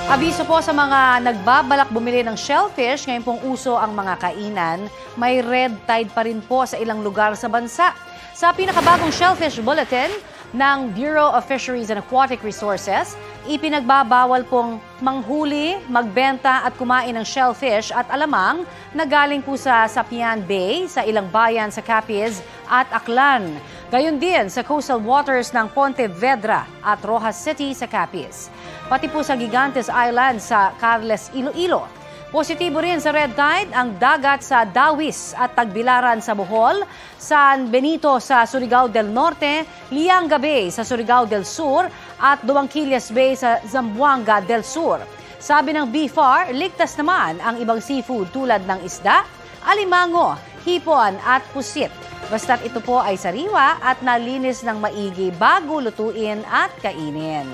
Abiso po sa mga nagbabalak bumili ng shellfish, ngayon pong uso ang mga kainan. May red tide pa rin po sa ilang lugar sa bansa. Sa pinakabagong shellfish bulletin ng Bureau of Fisheries and Aquatic Resources, ipinagbabawal pong manghuli, magbenta at kumain ng shellfish at alamang na galing po sa Sapian Bay sa ilang bayan sa Capiz at Aklan. Gayon din sa coastal waters ng Pontevedra at Rojas City sa Capiz. Pati po sa Gigantes Island sa Carles, Iloilo. Positibo rin sa red tide ang dagat sa Dawis at Tagbilaran sa Bohol, San Benito sa Surigao del Norte, Lianga Bay sa Surigao del Sur at Duangquillas Bay sa Zamboanga del Sur. Sabi ng BFAR, ligtas naman ang ibang seafood tulad ng isda, alimango, hipon at pusit. Basta't ito po ay sariwa at nalinis ng maigi bago lutuin at kainin.